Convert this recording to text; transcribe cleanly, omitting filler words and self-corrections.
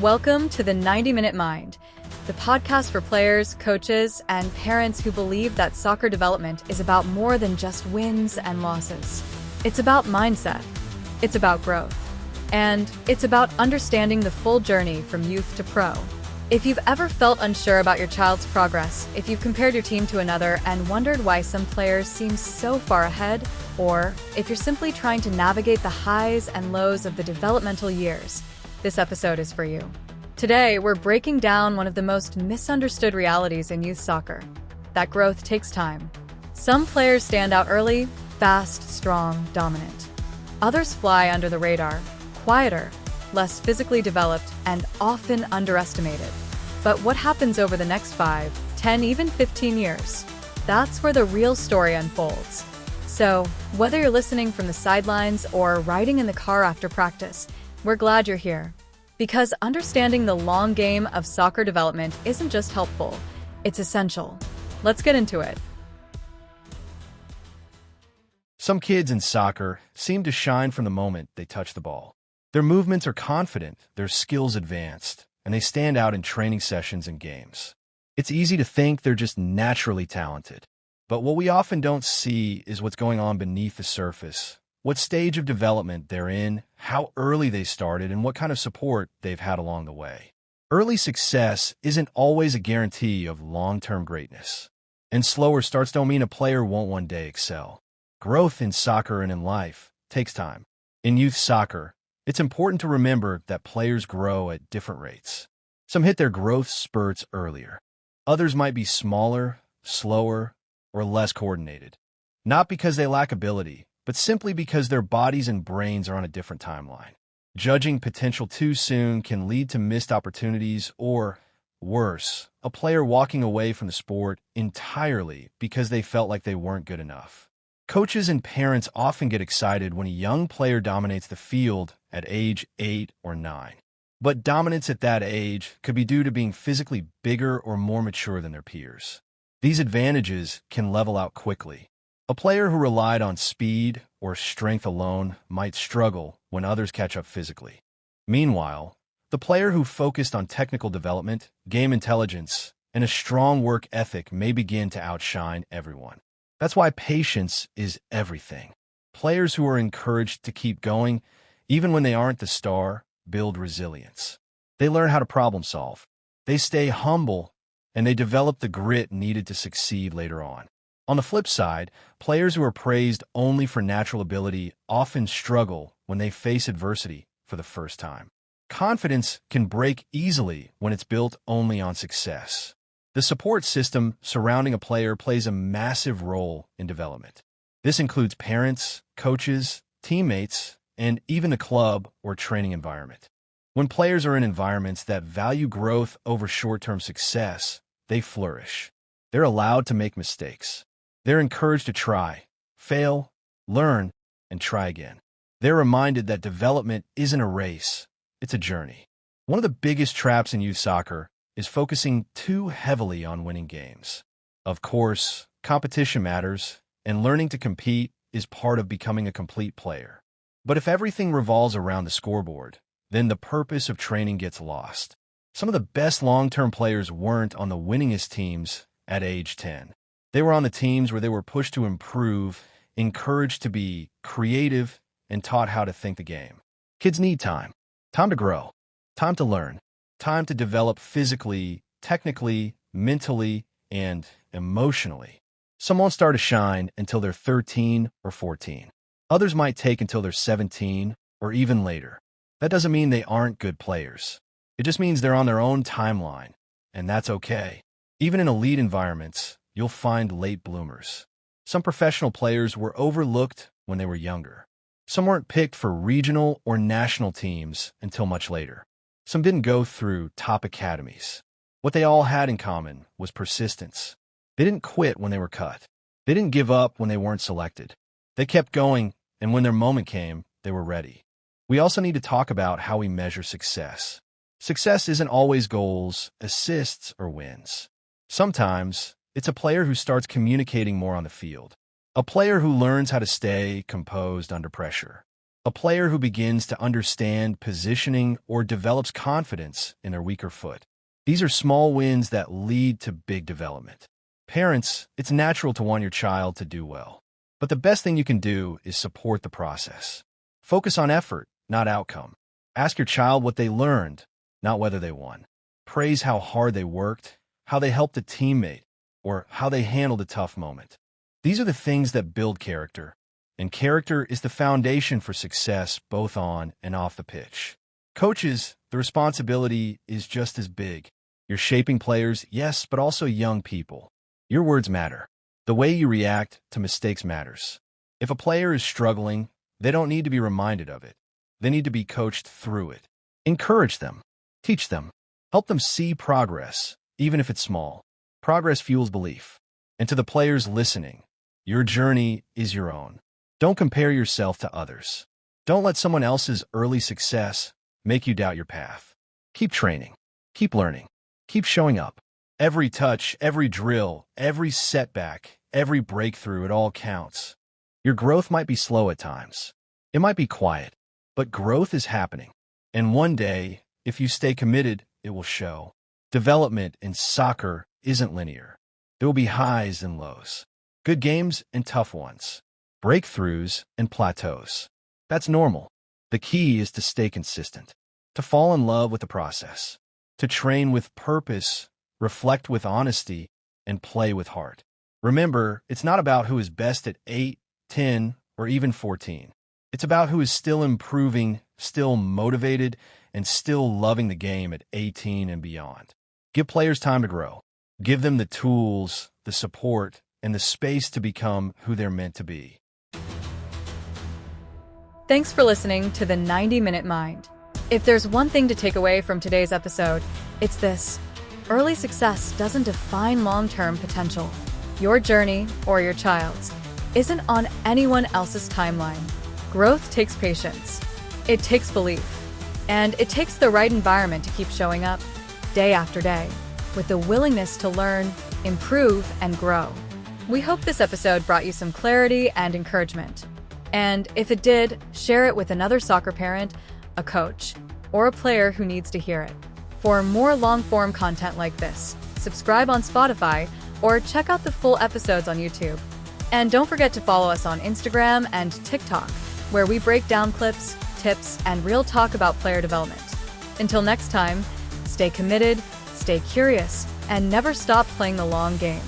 Welcome to the 90-Minute Mind, the podcast for players, coaches, and parents who believe that soccer development is about more than just wins and losses. It's about mindset, it's about growth, and it's about understanding the full journey from youth to pro. If you've ever felt unsure about your child's progress, if you've compared your team to another and wondered why some players seem so far ahead, or if you're simply trying to navigate the highs and lows of the developmental years, this episode is for you. Today, we're breaking down one of the most misunderstood realities in youth soccer: that growth takes time. Some players stand out early, fast, strong, dominant. Others fly under the radar, quieter, less physically developed, and often underestimated. But what happens over the next 5, 10, even 15 years? That's where the real story unfolds. So, whether you're listening from the sidelines or riding in the car after practice, we're glad you're here. Because understanding the long game of soccer development isn't just helpful, it's essential. Let's get into it. Some kids in soccer seem to shine from the moment they touch the ball. Their movements are confident, their skills advanced, and they stand out in training sessions and games. It's easy to think they're just naturally talented. But what we often don't see is what's going on beneath the surface, what stage of development they're in, how early they started, and what kind of support they've had along the way. Early success isn't always a guarantee of long-term greatness. And slower starts don't mean a player won't one day excel. Growth in soccer and in life takes time. In youth soccer, it's important to remember that players grow at different rates. Some hit their growth spurts earlier. Others might be smaller, slower, or less coordinated. Not because they lack ability, but simply because their bodies and brains are on a different timeline. Judging potential too soon can lead to missed opportunities or, worse, a player walking away from the sport entirely because they felt like they weren't good enough. Coaches and parents often get excited when a young player dominates the field at age 8 or 9. But dominance at that age could be due to being physically bigger or more mature than their peers. These advantages can level out quickly. A player who relied on speed or strength alone might struggle when others catch up physically. Meanwhile, the player who focused on technical development, game intelligence, and a strong work ethic may begin to outshine everyone. That's why patience is everything. Players who are encouraged to keep going, even when they aren't the star, build resilience. They learn how to problem solve. They stay humble, and they develop the grit needed to succeed later on. On the flip side, players who are praised only for natural ability often struggle when they face adversity for the first time. Confidence can break easily when it's built only on success. The support system surrounding a player plays a massive role in development. This includes parents, coaches, teammates, and even the club or training environment. When players are in environments that value growth over short-term success, they flourish. They're allowed to make mistakes. They're encouraged to try, fail, learn, and try again. They're reminded that development isn't a race, it's a journey. One of the biggest traps in youth soccer is focusing too heavily on winning games. Of course, competition matters, and learning to compete is part of becoming a complete player. But if everything revolves around the scoreboard, then the purpose of training gets lost. Some of the best long-term players weren't on the winningest teams at age 10. They were on the teams where they were pushed to improve, encouraged to be creative, and taught how to think the game. Kids need time. Time to grow. Time to learn. Time to develop physically, technically, mentally, and emotionally. Some won't start to shine until they're 13 or 14. Others might take until they're 17 or even later. That doesn't mean they aren't good players. It just means they're on their own timeline, and that's okay. Even in elite environments, you'll find late bloomers. Some professional players were overlooked when they were younger. Some weren't picked for regional or national teams until much later. Some didn't go through top academies. What they all had in common was persistence. They didn't quit when they were cut. They didn't give up when they weren't selected. They kept going, and when their moment came, they were ready. We also need to talk about how we measure success. Success isn't always goals, assists, or wins. Sometimes, it's a player who starts communicating more on the field. A player who learns how to stay composed under pressure. A player who begins to understand positioning or develops confidence in their weaker foot. These are small wins that lead to big development. Parents, it's natural to want your child to do well. But the best thing you can do is support the process. Focus on effort, not outcome. Ask your child what they learned, not whether they won. Praise how hard they worked, how they helped a teammate, or how they handled a tough moment. These are the things that build character, and character is the foundation for success both on and off the pitch. Coaches, the responsibility is just as big. You're shaping players, yes, but also young people. Your words matter. The way you react to mistakes matters. If a player is struggling, they don't need to be reminded of it. They need to be coached through it. Encourage them. Teach them. Help them see progress, even if it's small. Progress fuels belief. And to the players listening, your journey is your own. Don't compare yourself to others. Don't let someone else's early success make you doubt your path. Keep training. Keep learning. Keep showing up. Every touch, every drill, every setback, every breakthrough, it all counts. Your growth might be slow at times. It might be quiet, but growth is happening. And one day, if you stay committed, it will show. Development in soccer isn't linear. There will be highs and lows, good games and tough ones, breakthroughs and plateaus. That's normal. The key is to stay consistent, to fall in love with the process, to train with purpose, reflect with honesty, and play with heart. Remember, it's not about who is best at 8, 10, or even 14. It's about who is still improving, still motivated, and still loving the game at 18 and beyond. Give players time to grow. Give them the tools, the support, and the space to become who they're meant to be. Thanks for listening to the 90-Minute Mind. If there's one thing to take away from today's episode, it's this. Early success doesn't define long-term potential. Your journey, or your child's, isn't on anyone else's timeline. Growth takes patience. It takes belief. And it takes the right environment to keep showing up, day after day, with the willingness to learn, improve, and grow. We hope this episode brought you some clarity and encouragement. And if it did, share it with another soccer parent, a coach, or a player who needs to hear it. For more long-form content like this, subscribe on Spotify or check out the full episodes on YouTube. And don't forget to follow us on Instagram and TikTok, where we break down clips, tips, and real talk about player development. Until next time, stay committed, stay curious, and never stop playing the long game.